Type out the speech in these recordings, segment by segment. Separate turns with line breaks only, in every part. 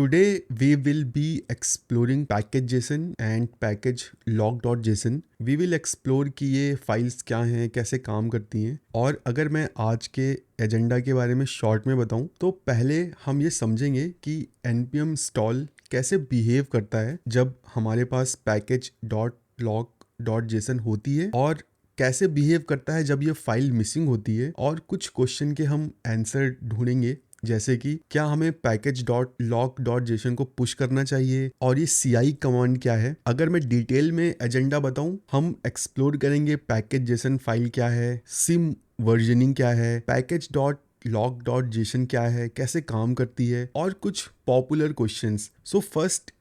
Today we will be exploring package.json and package log.json. We will explore कि ये files क्या हैं, कैसे काम करती हैं, और अगर मैं आज के एजेंडा के बारे में शॉर्ट में बताऊं तो पहले हम ये समझेंगे कि npm install कैसे बिहेव करता है जब हमारे पास package dot lock dot JSON होती है, और कैसे बिहेव करता है जब ये फाइल मिसिंग होती है, और कुछ क्वेश्चन के हम आंसर ढूंढेंगे, जैसे कि क्या हमें package dot lock dot Jason को पुश करना चाहिए और ये CI कमांड क्या है। अगर मैं डिटेल में एजेंडा बताऊं, हम एक्सप्लोर करेंगे पैकेज जेसन फाइल क्या है, सिम वर्जनिंग क्या है, package dot lock dot JSON क्या है, कैसे काम करती है, और कुछ popular questions. So first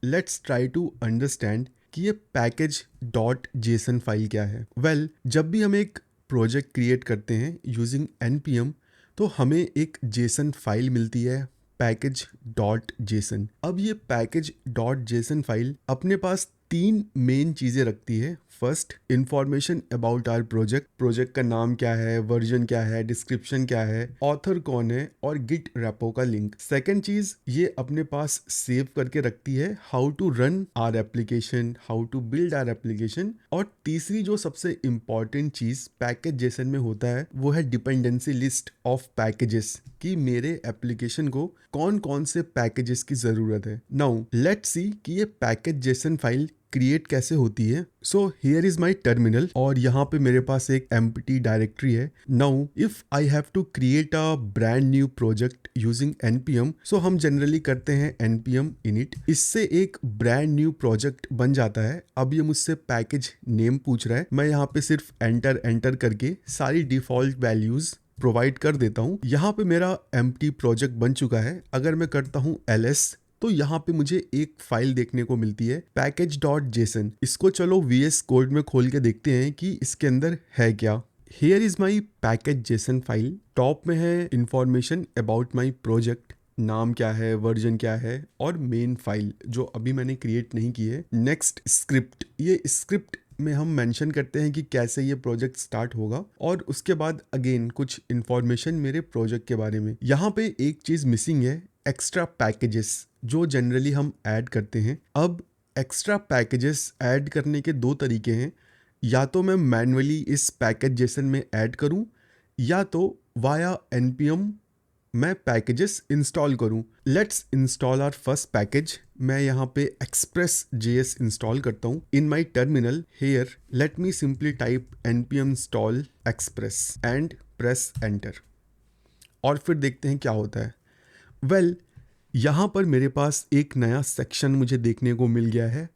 let's try to understand कि ये पैकेज डॉट जेसन फाइल क्या है। जब भी हम एक प्रोजेक्ट क्रिएट करते हैं यूजिंग npm, तो हमें एक जेसन फाइल मिलती है पैकेज डॉट जेसन। अब ये पैकेज डॉट जेसन फाइल अपने पास तीन मेन चीज़ें रखती है। First, information about our project का नाम क्या है, वर्जन क्या है, डिस्क्रिप्शन क्या है, ऑथर कौन है, और गिट रेपो का लिंक। सेकंड चीज़, ये अपने पास सेव करके रखती है how to run our application, how to build our application. और तीसरी जो सबसे इंपॉर्टेंट चीज़ पैकेज जेसन में होता है वो है डिपेंडेंसी लिस्ट ऑफ पैकेजेस, कि मेरे एप्लीकेशन को कौन कौन से पैकेजेस की ज़रूरत है। नाउ लेट्स सी कि ये पैकेज जेसन फाइल क्रिएट कैसे होती है। So here is my terminal, और यहाँ पे मेरे पास एक एम्प्टी डायरेक्टरी है। Now if I have to create a brand new project using npm, so हम जनरली करते हैं npm init, इससे एक ब्रांड न्यू प्रोजेक्ट बन जाता है। अब ये मुझसे पैकेज नेम पूछ रहा है, मैं यहाँ पे सिर्फ एंटर करके सारी डिफॉल्ट वैल्यूज प्रोवाइड कर देता हूँ। यहाँ पे मेरा एम्प्टी प्रोजेक्ट बन चुका है। अगर मैं करता हूँ ls, तो यहाँ पे मुझे एक फाइल देखने को मिलती है पैकेज डॉट जेसन। इसको चलो VS कोड में खोल के देखते हैं कि इसके अंदर है क्या। Here is my package JSON file. Top में है इंफॉर्मेशन अबाउट माई प्रोजेक्ट, नाम क्या है, वर्जन क्या है, और मेन फाइल जो अभी मैंने क्रिएट नहीं की है। Next, script. ये स्क्रिप्ट में हम मेंशन करते हैं कि कैसे ये प्रोजेक्ट स्टार्ट होगा, और उसके बाद अगेन कुछ इंफॉर्मेशन मेरे प्रोजेक्ट के बारे में। यहाँ पे एक चीज़ मिसिंग है, एक्स्ट्रा पैकेजेस जो जनरली हम ऐड करते हैं। अब एक्स्ट्रा पैकेजेस ऐड करने के दो तरीके हैं, या तो मैं मैन्युअली इस पैकेज जेसन में ऐड करूं, या तो वाया npm मैं पैकेजेस इंस्टॉल करूं। Let's install our first package. मैं यहाँ पे express.js इंस्टॉल करता हूँ in my terminal. Here let me simply type npm install express and press enter, और फिर देखते हैं क्या होता है। यहाँ पर मेरे पास एक नया सेक्शन मुझे देखने को मिल गया है,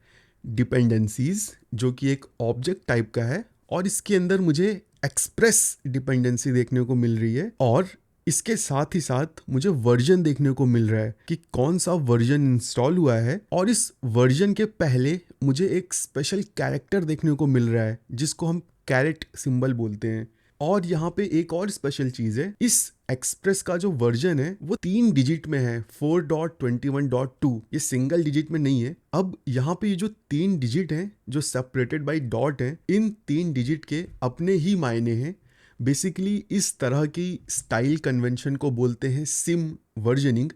डिपेंडेंसीज, जो कि एक ऑब्जेक्ट टाइप का है, और इसके अंदर मुझे एक्सप्रेस डिपेंडेंसी देखने को मिल रही है, और इसके साथ ही साथ मुझे वर्जन देखने को मिल रहा है कि कौन सा वर्जन इंस्टॉल हुआ है, और इस वर्जन के पहले मुझे एक स्पेशल कैरेक्टर देखने को मिल रहा है जिसको हम कैरेट सिंबल बोलते हैं। और यहाँ पे एक और स्पेशल चीज़ है, इस एक्सप्रेस का जो वर्जन है वो 3 डिजिट में है, 4.21.2। ये सिंगल डिजिट में नहीं है। अब यहाँ पे ये जो 3 डिजिट हैं जो सेपरेटेड बाय डॉट हैं, इन 3 डिजिट के अपने ही मायने हैं। बेसिकली इस तरह की स्टाइल कन्वेंशन को बोलते हैं सिम वर्जनिंग।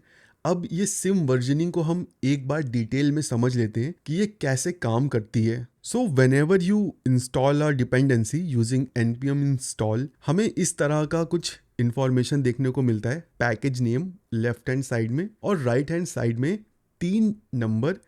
अब ये सिम वर्जनिंग को हम एक बार डिटेल में समझ लेते हैं कि ये कैसे काम करती है। So whenever you install a dependency using npm install, हमें इस तरह का कुछ इंफॉर्मेशन देखने को मिलता है। Package name left hand side में, और राइट हैंड साइड में 3 नंबर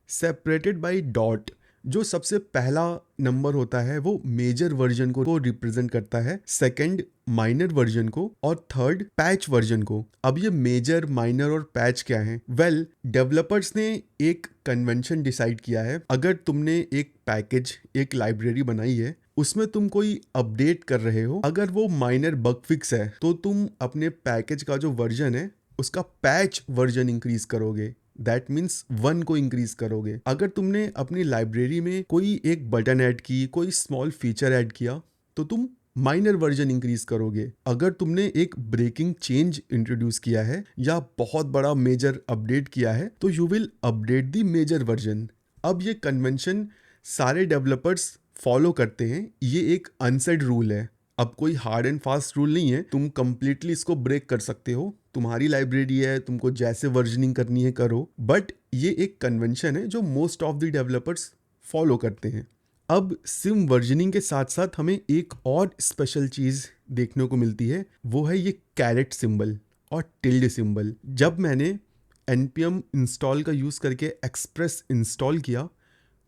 सेपरेटेड बाय डॉट। जो सबसे पहला नंबर होता है वो मेजर वर्जन को रिप्रेजेंट करता है, सेकंड माइनर वर्जन को, और थर्ड पैच वर्जन को। अब ये मेजर, माइनर और पैच क्या है? डेवलपर्स ने एक कन्वेंशन डिसाइड किया है। अगर तुमने एक पैकेज, एक लाइब्रेरी बनाई है, उसमें तुम कोई अपडेट कर रहे हो, अगर वो माइनर बग फिक्स है तो तुम अपने पैकेज का जो वर्जन है उसका पैच वर्जन इंक्रीज करोगे। दैट मीन्स 1 को इंक्रीज करोगे। अगर तुमने अपनी लाइब्रेरी में कोई एक बटन ऐड की, कोई स्मॉल फीचर ऐड किया, तो तुम माइनर वर्जन इंक्रीज करोगे। अगर तुमने एक ब्रेकिंग चेंज इंट्रोड्यूस किया है या बहुत बड़ा मेजर अपडेट किया है, तो you will update the major version. अब ये कन्वेंशन सारे डेवलपर्स फॉलो करते हैं, ये एक अनसेड रूल है। अब कोई हार्ड एंड फास्ट रूल नहीं है, तुम कंप्लीटली इसको ब्रेक कर सकते हो, तुम्हारी लाइब्रेरी है, तुमको जैसे वर्जनिंग करनी है करो, बट ये एक कन्वेंशन है जो most of the developers follow करते हैं। अब सिम वर्जनिंग के साथ साथ हमें एक और स्पेशल चीज़ देखने को मिलती है, वो है ये कैरेट सिंबल और टिल्ड सिंबल। जब मैंने npm इंस्टॉल का यूज़ करके एक्सप्रेस इंस्टॉल किया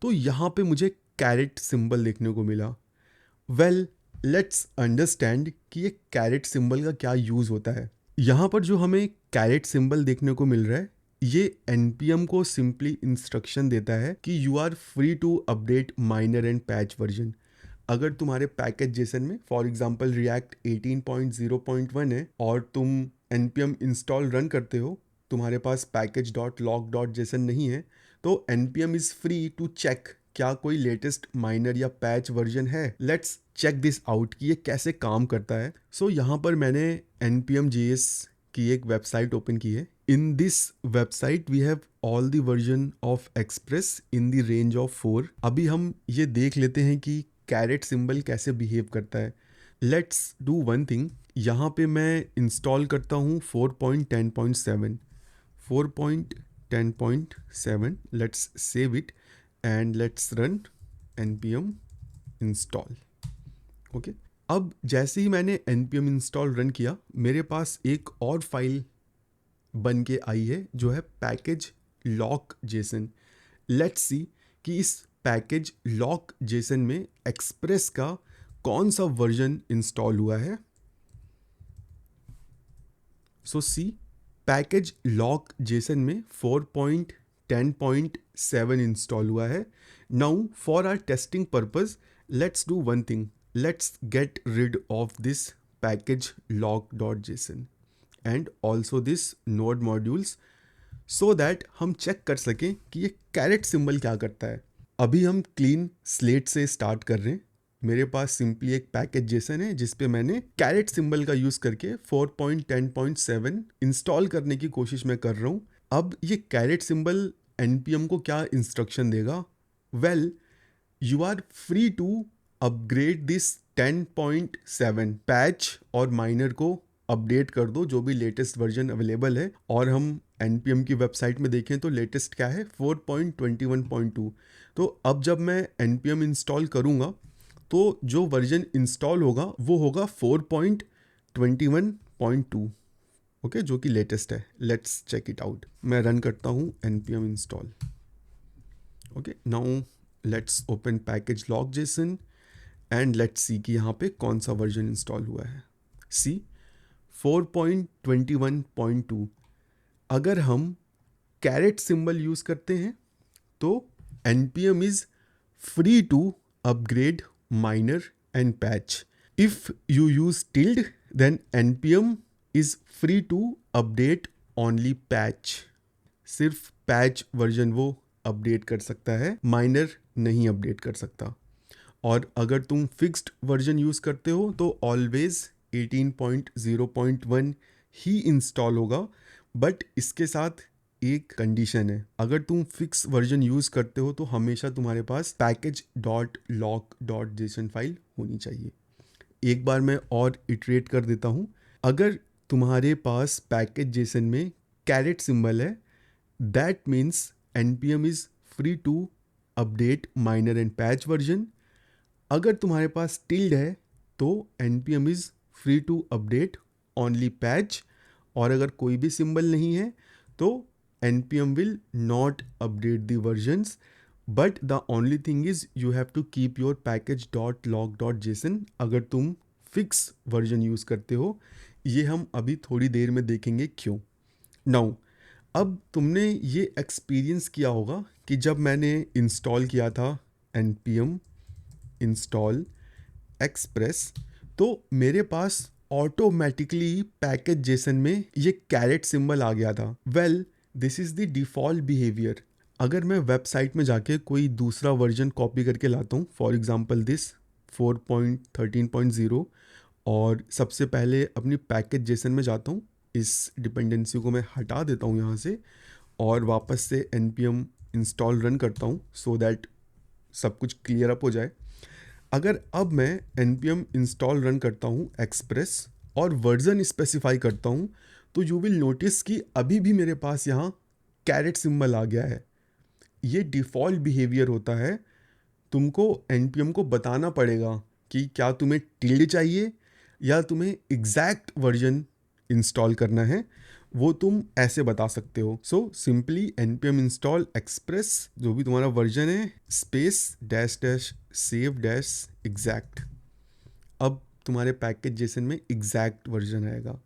तो यहाँ पे मुझे कैरेट सिंबल देखने को मिला। वेल, लेट्स अंडरस्टैंड कि ये कैरेट सिंबल का क्या यूज़ होता है। यहाँ पर जो हमें कैरेट सिंबल देखने को मिल रहा है, ये npm को सिंपली इंस्ट्रक्शन देता है कि you are free to update minor and patch version. अगर तुम्हारे पैकेज जेसन में फॉर एग्जांपल रिएक्ट 18.0.1 है और तुम npm इंस्टॉल रन करते हो, तुम्हारे पास package dot lock dot JSON नहीं है, तो npm is free to check क्या कोई लेटेस्ट माइनर या पैच वर्जन है। लेट्स चेक दिस आउट कि ये कैसे काम करता है। सो यहाँ पर मैंने npm.js की एक वेबसाइट ओपन की है। In this website we have all the version of express in the range of 4। अभी हम ये देख लेते हैं कि कैरेट सिंबल कैसे बिहेव करता है। लेट्स डू वन थिंग, यहाँ पे मैं इंस्टॉल करता हूँ 4.10.7 4.10.7। Let's save it and let's run npm install. Okay, अब जैसे ही मैंने npm इंस्टॉल रन किया, मेरे पास एक और फाइल बन के आई है जो है package lock JSON. Let's see कि इस पैकेज लॉक जेसन में एक्सप्रेस का कौन सा वर्जन इंस्टॉल हुआ है। So see, package lock JSON में 4.10.7 इंस्टॉल हुआ है। Now for our testing purpose let's do one thing, let's get rid of this package lock dot JSON and also this node modules, so that हम check कर सकें कि ये carat symbol क्या करता है। अभी हम क्लीन स्लेट से स्टार्ट कर रहे हैं। मेरे पास सिंपली एक पैकेज जेसन है जिस पे मैंने कैरेट सिंबल का यूज़ करके 4.10.7 इंस्टॉल करने की कोशिश मैं कर रहा हूँ। अब ये कैरेट सिंबल npm को क्या इंस्ट्रक्शन देगा? Well, you are free to upgrade this 10.7 patch और माइनर को अपडेट कर दो, जो भी लेटेस्ट वर्जन अवेलेबल है। और हम npm की वेबसाइट में देखें तो लेटेस्ट क्या है, 4.21.2। तो अब जब मैं npm इंस्टॉल करूँगा तो जो वर्जन इंस्टॉल होगा वो होगा 4.21.2, ओके, जो कि लेटेस्ट है। Let's check it out. मैं रन करता हूँ npm install. Okay, now let's open package lock JSON and let's see कि यहाँ पे कौन सा वर्जन इंस्टॉल हुआ है। सी 4.21.2। अगर हम कैरेट सिंबल यूज़ करते हैं तो npm is free to upgrade minor and patch. If you use tilde then npm is free to update only patch. सिर्फ पैच वर्जन वो अपडेट कर सकता है, माइनर नहीं अपडेट कर सकता। और अगर तुम फिक्स्ड वर्जन यूज़ करते हो तो ऑलवेज 18.0.1 ही इंस्टॉल होगा। बट इसके साथ एक कंडीशन है, अगर तुम फिक्स वर्जन यूज़ करते हो तो हमेशा तुम्हारे पास package dot lock dot JSON file होनी चाहिए। एक बार मैं और इटरेट कर देता हूँ। अगर तुम्हारे पास पैकेज जेसन में कैरेट सिंबल है, that means npm is free to update minor and patch version. अगर तुम्हारे पास टिल्ड है तो npm is free to update only patch. और अगर कोई भी सिंबल नहीं है तो npm will not update the versions. But the only thing is you have to keep your package dot lock dot JSON अगर तुम फिक्स वर्जन यूज़ करते हो। ये हम अभी थोड़ी देर में देखेंगे क्यों। नाउ, अब तुमने ये एक्सपीरियंस किया होगा कि जब मैंने इंस्टॉल किया था npm इंस्टॉल एक्सप्रेस, तो मेरे पास ऑटोमेटिकली पैकेज जेसन में ये कैरेट सिंबल आ गया था। Well, this is the default behaviour. अगर मैं वेबसाइट में जाके कोई दूसरा वर्जन कॉपी करके लाता हूँ, फॉर एग्जांपल दिस 4.13.0, और सबसे पहले अपनी पैकेज जेसन में जाता हूँ, इस डिपेंडेंसी को मैं हटा देता हूँ यहाँ से और वापस से npm इंस्टॉल रन करता हूँ सो दैट सब कुछ क्लियर अप हो जाए। अगर अब मैं npm इंस्टॉल रन करता हूँ एक्सप्रेस और वर्जन स्पेसिफाई करता हूँ, तो यू विल नोटिस कि अभी भी मेरे पास यहाँ कैरेट सिंबल आ गया है। ये डिफ़ॉल्ट बिहेवियर होता है। तुमको npm को बताना पड़ेगा कि क्या तुम्हें टिल्ड चाहिए या तुम्हें एग्जैक्ट वर्जन इंस्टॉल करना है। वो तुम ऐसे बता सकते हो। So simply npm install express, जो भी तुम्हारा वर्जन है, space dash dash save dash exact. अब तुम्हारे पैकेज जेसन में एग्जैक्ट वर्जन आएगा।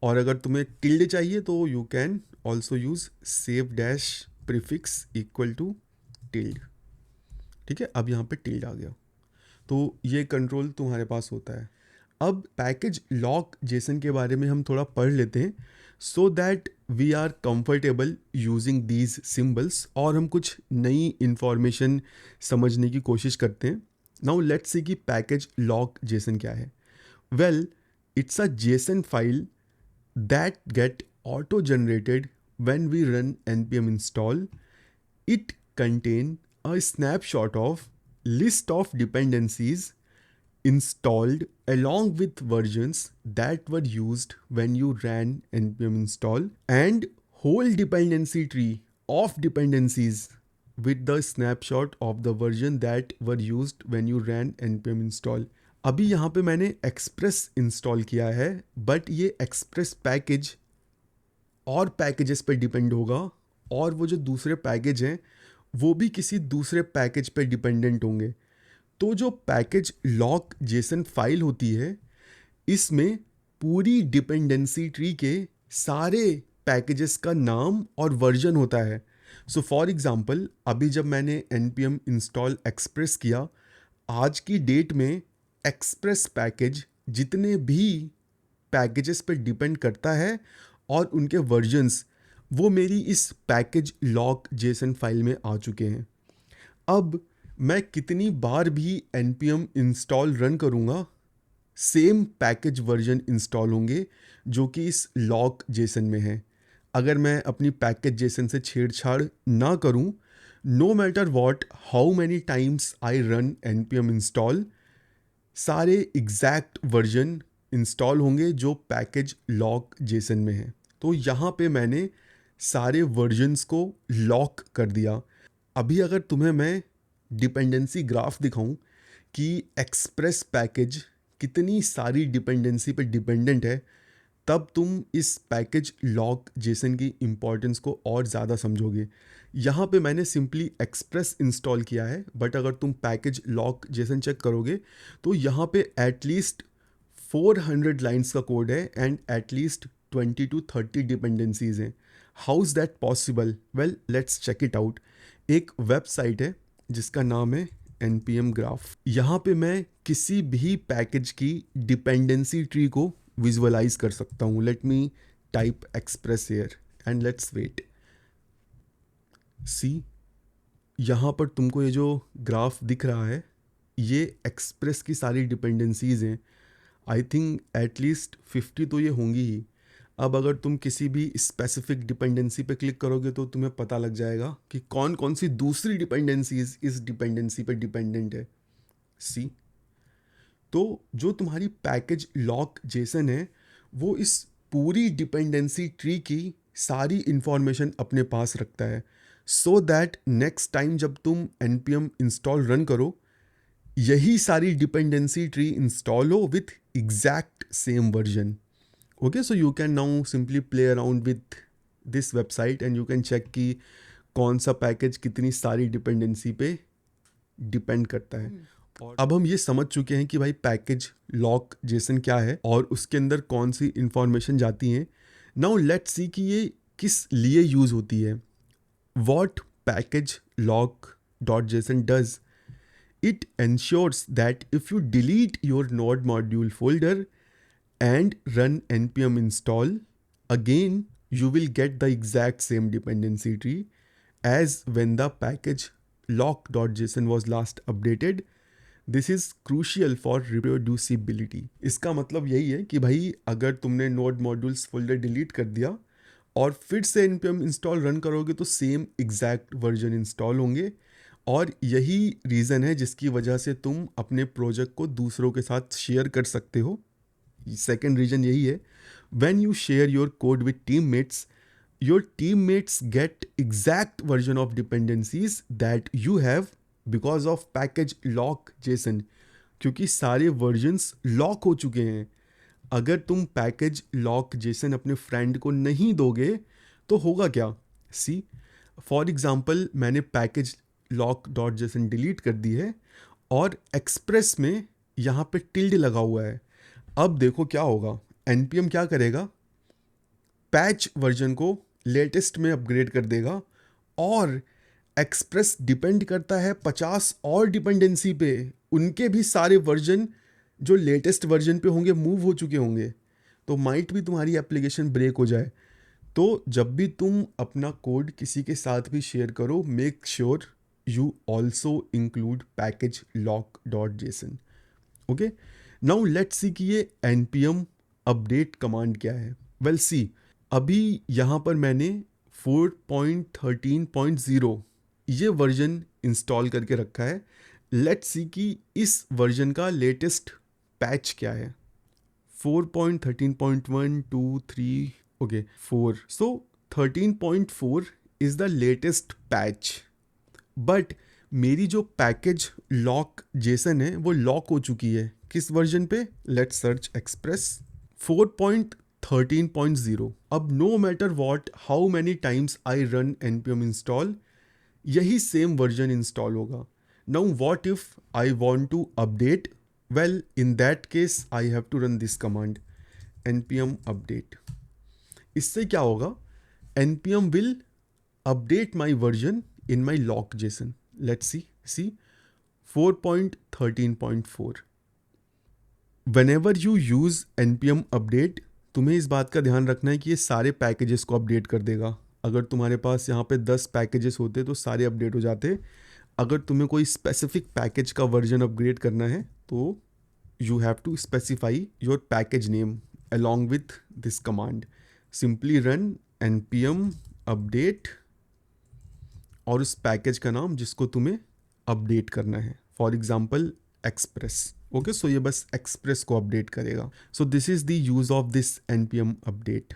और अगर तुम्हें टिल्ड चाहिए तो you can also use save dash prefix equal to tilde. ठीक है, अब यहाँ पे टिल्ड आ गया। तो ये कंट्रोल तुम्हारे पास होता है। अब पैकेज लॉक जेसन के बारे में हम थोड़ा पढ़ लेते हैं, so that we are comfortable using these symbols, और हम कुछ नई इंफॉर्मेशन समझने की कोशिश करते हैं। नाउ लेट्स सी कि पैकेज लॉक जेसन क्या है। Well, it's a JSON file that get auto generated when we run npm install. It contain a snapshot of list of dependencies installed along with versions that were used when you ran npm install, and whole dependency tree of dependencies with the snapshot of the version that were used when you ran npm install. अभी यहाँ पे मैंने express install किया है, but ये express package और packages पे depend होगा, और वो जो दूसरे पैकेज हैं वो भी किसी दूसरे पैकेज पे डिपेंडेंट होंगे। तो जो पैकेज लॉक जेसन फाइल होती है, इसमें पूरी डिपेंडेंसी ट्री के सारे पैकेजेस का नाम और वर्जन होता है। सो फॉर एग्जांपल, अभी जब मैंने npm इंस्टॉल एक्सप्रेस किया, आज की डेट में एक्सप्रेस पैकेज जितने भी पैकेजेस पे डिपेंड करता है और उनके वर्जन्स, वो मेरी इस पैकेज लॉक जेसन फाइल में आ चुके हैं। अब मैं कितनी बार भी npm इंस्टॉल रन करूँगा, सेम पैकेज वर्जन इंस्टॉल होंगे जो कि इस लॉक जेसन में है। अगर मैं अपनी पैकेज जेसन से छेड़छाड़ ना करूं, no matter what how many times I run npm install, सारे एग्जैक्ट वर्जन इंस्टॉल होंगे जो पैकेज लॉक जेसन में है। तो यहाँ पे मैंने सारे वर्जन्स को लॉक कर दिया। अभी अगर तुम्हें मैं डिपेंडेंसी ग्राफ दिखाऊं कि एक्सप्रेस पैकेज कितनी सारी डिपेंडेंसी पे डिपेंडेंट है, तब तुम इस पैकेज लॉक जेसन की इम्पोर्टेंस को और ज़्यादा समझोगे। यहाँ पे मैंने सिंपली एक्सप्रेस इंस्टॉल किया है, बट अगर तुम पैकेज लॉक जेसन चेक करोगे तो यहाँ पे एटलीस्ट 400 लाइन्स का कोड है एंड एटलीस्ट 20 to 30 डिपेंडेंसीज हैं। How is that possible? Well, let's check it out. एक वेबसाइट है जिसका नाम है npm ग्राफ। यहाँ पे मैं किसी भी पैकेज की डिपेंडेंसी ट्री को विजुअलाइज कर सकता हूँ। Let me type express here and let's wait. See, यहाँ पर तुमको ये जो ग्राफ दिख रहा है, ये एक्सप्रेस की सारी डिपेंडेंसीज हैं। आई थिंक एटलीस्ट 50 तो ये होंगी ही। अब अगर तुम किसी भी स्पेसिफिक डिपेंडेंसी पे क्लिक करोगे तो तुम्हें पता लग जाएगा कि कौन कौन सी दूसरी डिपेंडेंसीज इस डिपेंडेंसी पे डिपेंडेंट है। सी, तो जो तुम्हारी पैकेज लॉक जेसन है, वो इस पूरी डिपेंडेंसी ट्री की सारी इंफॉर्मेशन अपने पास रखता है, सो दैट नेक्स्ट टाइम जब तुम npm इंस्टॉल रन करो, यही सारी डिपेंडेंसी ट्री इंस्टॉल हो with exact same version. Okay, so you can now simply play around with this website and you can check कि कौन सा पैकेज कितनी सारी डिपेंडेंसी पे डिपेंड करता है। और अब हम ये समझ चुके हैं कि भाई पैकेज लॉक जेसन क्या है और उसके अंदर कौन सी इंफॉर्मेशन जाती हैं। नाउ लेट्स सी कि ये किस लिए यूज़ होती है। What package lock dot Jason does, it ensures that if you delete your node module folder and run npm install again, you will get the exact same dependency tree as when the package lock.json was last updated. This is crucial for reproducibility. इसका मतलब यही है कि भाई अगर तुमने node modules folder delete कर दिया और फिर से npm इंस्टॉल रन करोगे तो सेम एग्जैक्ट वर्जन इंस्टॉल होंगे और यही रीज़न है जिसकी वजह से तुम अपने प्रोजेक्ट को दूसरों के साथ शेयर कर सकते हो। सेकेंड रीज़न यही है, when you share your code with teammates, your teammates get exact version of dependencies that you have because of package lock JSON, क्योंकि सारे वर्जन्स लॉक हो चुके हैं। अगर तुम पैकेज लॉक JSON अपने फ्रेंड को नहीं दोगे तो होगा क्या? सी फॉर एग्जाम्पल, मैंने package lock dot JSON delete कर दी है और एक्सप्रेस में यहाँ पे टिल्ड लगा हुआ है। अब देखो क्या होगा, npm क्या करेगा, पैच वर्जन को लेटेस्ट में अपग्रेड कर देगा, और एक्सप्रेस डिपेंड करता है 50 और डिपेंडेंसी पे, उनके भी सारे वर्जन जो लेटेस्ट वर्जन पे होंगे मूव हो चुके होंगे, तो माइट भी तुम्हारी एप्लीकेशन ब्रेक हो जाए। तो जब भी तुम अपना कोड किसी के साथ भी शेयर करो, make sure you also include package lock dot JSON। Okay, now let's see कि ये npm अपडेट कमांड क्या है। वेल सी, अभी यहाँ पर मैंने 4.13.0 ये वर्जन इंस्टॉल करके रखा है। लेट्स सी कि इस वर्जन का लेटेस्ट पैच क्या है। 4.13.1 2 3 okay 4, so 13.4 is the latest patch, but मेरी जो पैकेज लॉक JSON है वो लॉक हो चुकी है। किस वर्जन पे? Let's search express 4.13.0। अब no matter what how many times I run npm install, यही सेम वर्जन इंस्टॉल होगा। Now what if I want to update? Well, in that case I have to run this command npm update. इससे क्या होगा, npm will update my version in my lock JSON। Let's see 4.13.4। Whenever you use npm update, तुम्हें इस बात का ध्यान रखना है कि ये सारे पैकेजेस को अपडेट कर देगा। अगर तुम्हारे पास यहाँ पे 10 पैकेजेस होते तो सारे अपडेट हो जाते। अगर तुम्हें कोई स्पेसिफिक पैकेज का वर्जन अपग्रेड करना है तो you have to specify your package name along with this command. Simply run npm update और उस पैकेज का नाम जिसको तुम्हें अपडेट करना है, for example express. Okay, so ये बस एक्सप्रेस को अपडेट करेगा। So this is the use of this npm update.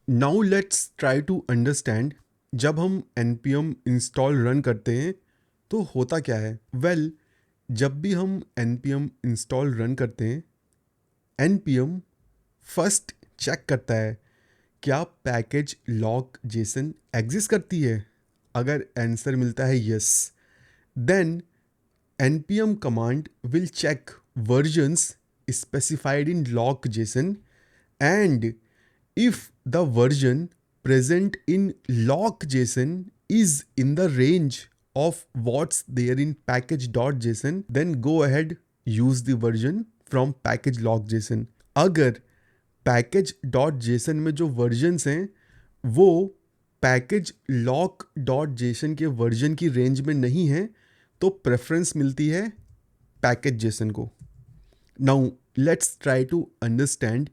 Now let's try to understand, जब हम npm इंस्टॉल रन करते हैं तो होता क्या है। वेल, जब भी हम npm इंस्टॉल रन करते हैं, npm फर्स्ट चेक करता है क्या पैकेज लॉक JSON एग्जिस्ट करती है। अगर आंसर मिलता है yes, then npm command will check versions specified in lock JSON, and if the version present in lock JSON is in the range of what's there in package.json, then go ahead, use the version from package lock JSON। अगर package.json में जो versions हैं वो package lock dot JSON के version की range में नहीं है तो प्रेफरेंस मिलती है पैकेज JSON को। Now let's try to understand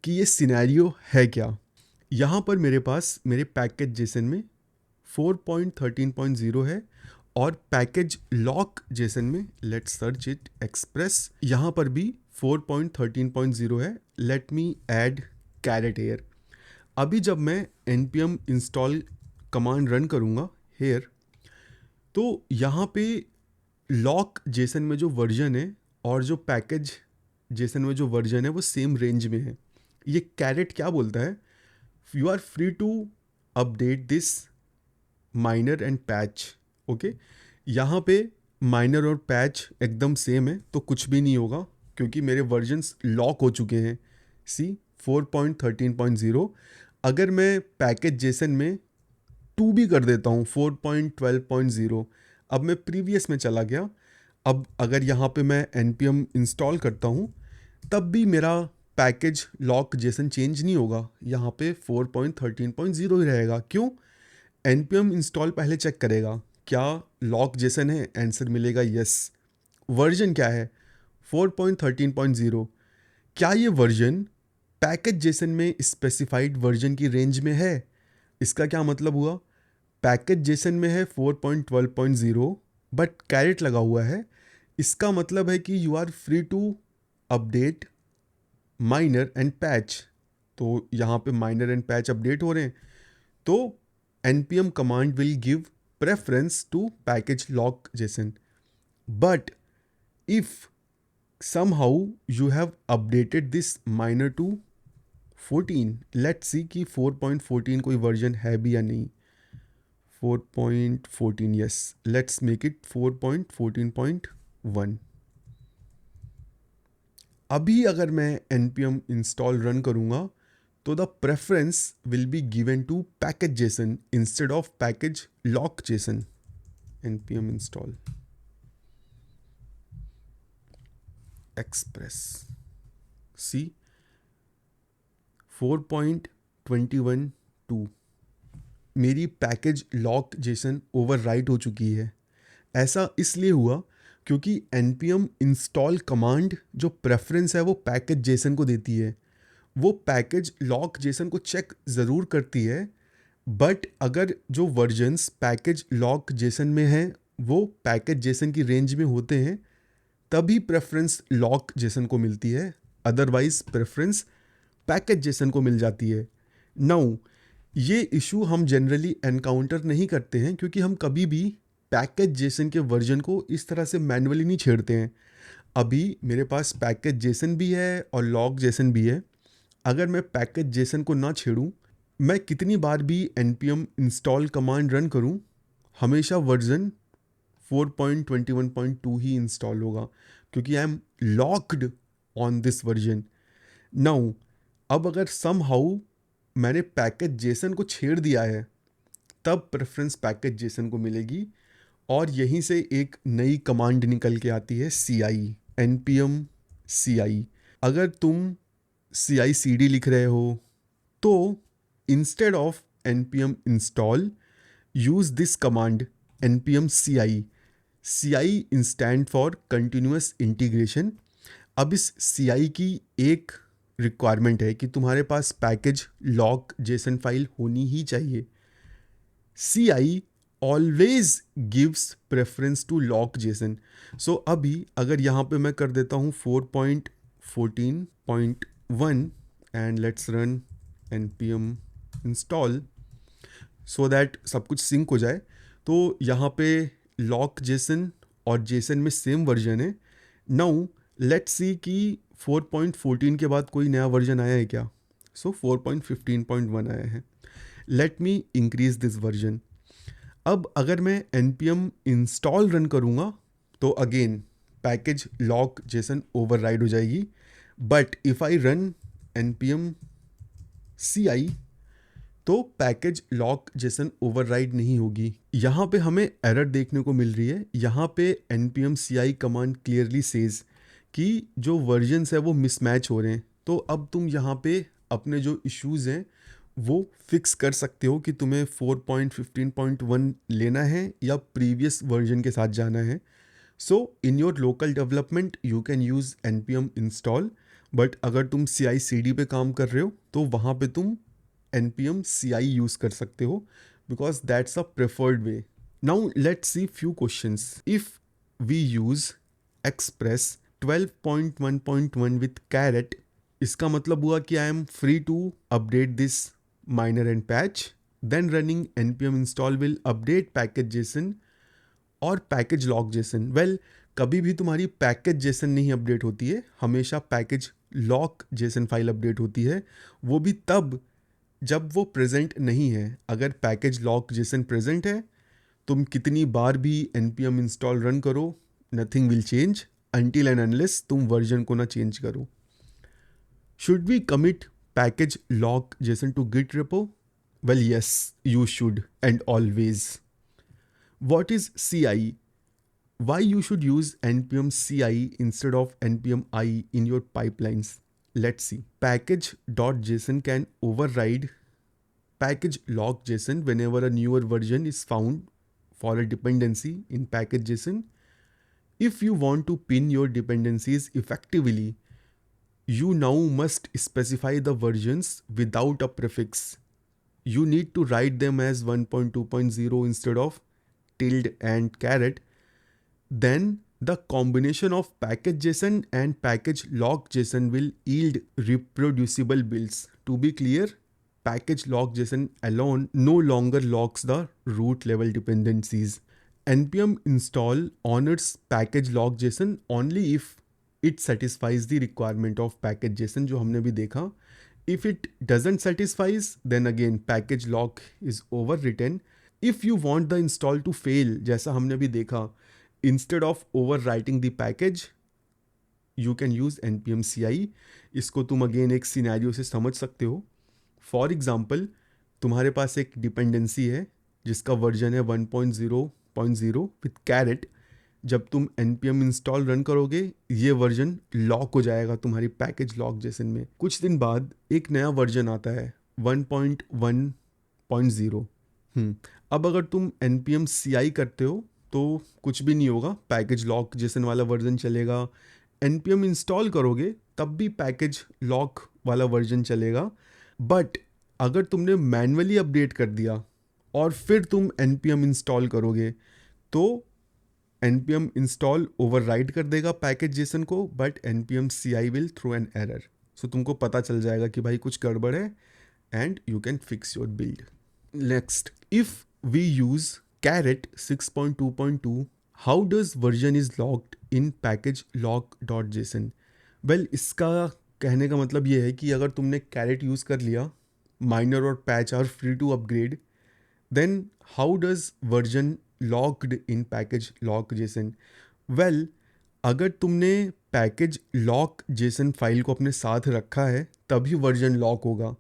कि ये सिनेरियो है क्या। यहाँ पर मेरे पास मेरे पैकेज JSON में 4.13.0 है और पैकेज लॉक JSON में लेट्स सर्च इट एक्सप्रेस, यहाँ पर भी 4.13.0 है। Let me add caret here. अभी जब मैं npm इंस्टॉल कमांड रन करूँगा हेयर, तो यहाँ पे लॉक JSON में जो वर्जन है और जो पैकेज JSON में जो वर्जन है वो सेम रेंज में है। ये कैरेट क्या बोलता है, you are free to update this minor and patch. Okay, यहाँ पे माइनर और पैच एकदम सेम है तो कुछ भी नहीं होगा क्योंकि मेरे वर्जन्स लॉक हो चुके हैं। सी 4.13.0, अगर मैं पैकेज JSON में 2 भी कर देता हूँ 4.12.0, अब मैं प्रीवियस में चला गया। अब अगर यहाँ पे मैं npm इंस्टॉल करता हूँ तब भी मेरा पैकेज लॉक JSON चेंज नहीं होगा, यहाँ पे 4.13.0 ही रहेगा। क्यों? npm इंस्टॉल पहले चेक करेगा क्या लॉक JSON है, आंसर मिलेगा यस। वर्जन क्या है 4.13.0, क्या ये वर्जन पैकेज JSON में स्पेसिफाइड वर्जन की रेंज में है? इसका क्या मतलब हुआ, पैकेज JSON में है 4.12.0 बट कैरेट लगा हुआ है, इसका मतलब है कि you are free to update minor and patch. तो यहाँ पे माइनर एंड पैच अपडेट हो रहे हैं, तो npm command will give preference to package lock JSON. But if somehow you have updated this minor to 14, let's see कि 4.14 कोई version है भी या नहीं। 4.14, yes, let's make it 4.14.1। अभी अगर मैं npm install रन करूँगा तो the preference will be given to package JSON instead of package lock JSON. npm install express, see 4.21.2 मेरी पैकेज लॉक जेसन ओवरराइट हो चुकी है। ऐसा इसलिए हुआ क्योंकि npm इंस्टॉल कमांड जो प्रेफरेंस है वो पैकेज जेसन को देती है। वो पैकेज लॉक जेसन को चेक ज़रूर करती है, बट अगर जो वर्जन्स पैकेज लॉक जेसन में हैं वो पैकेज जेसन की रेंज में होते हैं तभी प्रेफरेंस लॉक जेसन को मिलती है, अदरवाइज प्रेफरेंस पैकेज जेसन को मिल जाती है। नाउ ये इशू हम जनरली एनकाउंटर नहीं करते हैं क्योंकि हम कभी भी पैकेज जेसन के वर्जन को इस तरह से मैन्युअली नहीं छेड़ते हैं। अभी मेरे पास पैकेज जेसन भी है और लॉक जेसन भी है। अगर मैं पैकेज जेसन को ना छेड़ूं, मैं कितनी बार भी npm इंस्टॉल कमांड रन करूं, हमेशा वर्जन 4.21.2 ही इंस्टॉल होगा क्योंकि I am locked on this version. Now अब अगर समहाउ मैंने पैकेज जेसन को छेड़ दिया है तब प्रेफरेंस पैकेज जेसन को मिलेगी, और यहीं से एक नई कमांड निकल के आती है ci, npm ci। अगर तुम CI/CD लिख रहे हो तो instead of npm install use this command npm ci। ci stand for continuous integration. अब इस ci की एक रिक्वायरमेंट है कि तुम्हारे पास पैकेज लॉक जेसन फाइल होनी ही चाहिए। ci always gives preference to lock JSON. So अभी अगर यहाँ पे मैं कर देता हूँ 4.14.1 and let's run npm install so that सब कुछ सिंक हो जाए, तो यहाँ पे लॉक जेसन और जेसन में सेम वर्जन है। नाउ लेट्स सी कि 4.14 के बाद कोई नया वर्जन आया है क्या। सो 4.15.1 आया है। Let me increase this version. अब अगर मैं npm इंस्टॉल रन करूँगा तो again package lock Jason override हो जाएगी, but if I run npm ci तो पैकेज लॉक जेसन ओवरराइड नहीं होगी। यहाँ पे हमें एरर देखने को मिल रही है। यहाँ पे npm ci command clearly says कि जो वर्जन्स है वो मिसमैच हो रहे हैं। तो अब तुम यहाँ पे अपने जो इश्यूज़ हैं वो फिक्स कर सकते हो कि तुम्हें 4.15.1 लेना है या प्रीवियस वर्जन के साथ जाना है। So in your local development you can use npm install, but अगर तुम CI/CD पे काम कर रहे हो तो वहाँ पे तुम npm ci यूज़ कर सकते हो because that's a preferred way. Now let's see few questions. If we use express 12.1.1 with caret, इसका मतलब हुआ कि I am free to update this minor and patch, then running npm install will update package JSON और package lock JSON. Well, कभी भी तुम्हारी package Jason नहीं update होती है, हमेशा package lock JSON file update होती है, वो भी तब जब वो प्रेजेंट नहीं है। अगर पैकेज लॉक जेसन प्रेजेंट है, तुम कितनी बार भी npm इंस्टॉल रन करो, nothing will change until and unless तुम वर्जन को ना चेंज करो। Should we commit package lock JSON to git repo? Well yes, you should and always. What is CI? Why you should use npm CI instead of npm I in your pipelines? Let's see. Package.json can override package lock JSON whenever a newer version is found for a dependency in package.json. If you want to pin your dependencies effectively, you now must specify the versions without a prefix. You need to write them as 1.2.0 instead of tilde and caret. then the combination of package.json and package log.json will yield reproducible builds. To be clear, package log.json alone no longer locks the root level dependencies. npm install honors package log.json only if it satisfies the requirement of package.json, जो हमने भी देखा. If it doesn't satisfies, then again package log is overwritten. If you want the install to fail, जैसा हमने भी देखा, instead of overwriting the package, you can use npm ci. इसको तुम अगेन एक सिनेरियो से समझ सकते हो. फॉर एग्जाम्पल, तुम्हारे पास एक डिपेंडेंसी है जिसका वर्जन है 1.0.0 विथ कैरेट. जब तुम npm इंस्टॉल रन करोगे, ये वर्जन लॉक हो जाएगा तुम्हारी पैकेज log.json में. कुछ दिन बाद एक नया वर्जन आता है 1.1.0. अब अगर तुम npm ci करते हो तो कुछ भी नहीं होगा, पैकेज log.json वाला वर्जन चलेगा. npm इंस्टॉल करोगे तब भी पैकेज लॉक वाला वर्जन चलेगा. बट अगर तुमने मैन्युअली अपडेट कर दिया और फिर तुम npm इंस्टॉल करोगे तो npm इंस्टॉल ओवरराइड कर देगा पैकेज जेसन को, but npm ci will throw an error. So तुमको पता चल जाएगा कि भाई कुछ गड़बड़ है and you can fix your build. Next, if we use caret 6.2.2, how does version is locked in package log.json? Well, इसका कहने का मतलब ये है कि अगर तुमने कैरेट यूज़ कर लिया, माइनर और patch are free to upgrade, then how does version locked in package log.json? Well, अगर तुमने पैकेज log.json फाइल को अपने साथ रखा है तभी वर्जन लॉक होगा.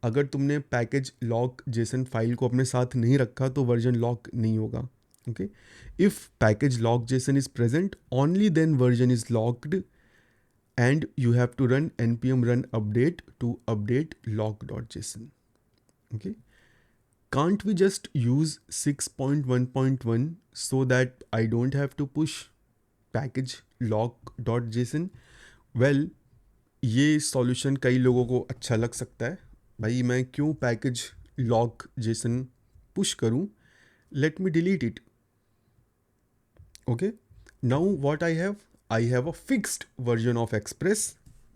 अगर तुमने पैकेज log.json फाइल को अपने साथ नहीं रखा तो वर्जन लॉक नहीं होगा. Okay, if package log.json is present, only then version is locked and you have to run npm run update to update log.json. Okay, can't we just use 6.1.1 so that I don't have to push package log.json? Well, ये solution कई लोगों को अच्छा लग सकता है. भाई मैं क्यों पैकेज log.json पुश करूँ, let me delete it. Okay, now what I have a fixed version of Express.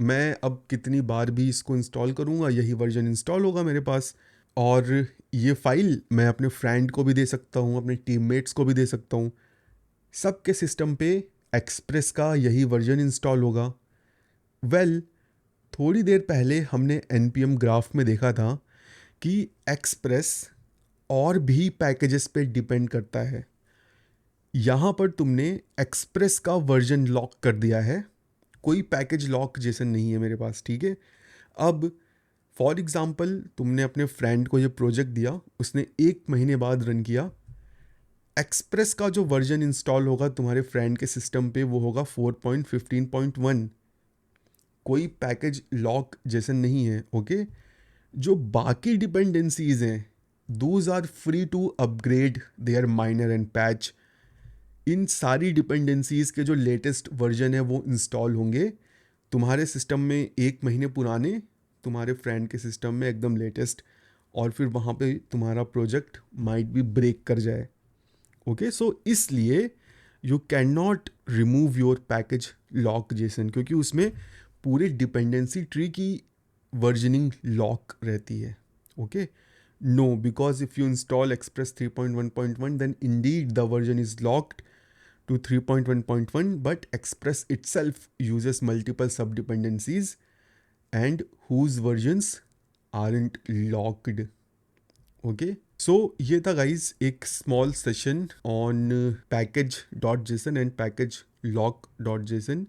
मैं अब कितनी बार भी इसको इंस्टॉल करूँगा यही वर्जन इंस्टॉल होगा मेरे पास, और ये फाइल मैं अपने फ्रेंड को भी दे सकता हूँ, अपने टीममेट्स को भी दे सकता हूँ. सबके सिस्टम पे एक्सप्रेस का यही वर्जन इंस्टॉल होगा. वेल, थोड़ी देर पहले हमने npm ग्राफ में देखा था कि एक्सप्रेस और भी पैकेजेस पे डिपेंड करता है. यहाँ पर तुमने एक्सप्रेस का वर्जन लॉक कर दिया है, कोई पैकेज log.json नहीं है मेरे पास. ठीक है, अब फॉर एग्ज़ाम्पल तुमने अपने फ्रेंड को ये प्रोजेक्ट दिया, उसने 1 महीने बाद रन किया. एक्सप्रेस का जो वर्जन इंस्टॉल होगा तुम्हारे फ्रेंड के सिस्टम पे वो होगा 4.15.1. कोई पैकेज log.json नहीं है. ओके, जो बाकी डिपेंडेंसीज हैं, those are free to upgrade their minor and patch. इन सारी डिपेंडेंसीज़ के जो लेटेस्ट वर्जन है वो इंस्टॉल होंगे तुम्हारे सिस्टम में 1 महीने पुराने, तुम्हारे फ्रेंड के सिस्टम में एकदम लेटेस्ट, और फिर वहाँ पे तुम्हारा प्रोजेक्ट माइट भी ब्रेक कर जाए. ओके, सो इसलिए you can not remove your package log.json क्योंकि उसमें पूरे डिपेंडेंसी ट्री की वर्जनिंग लॉक रहती है. Okay, no, because if you install Express 3.1.1, then indeed the version is locked to 3.1.1, but Express itself uses multiple sub-dependencies and whose versions aren't locked. Okay, so ये था guys एक small session on package.json and package log.json.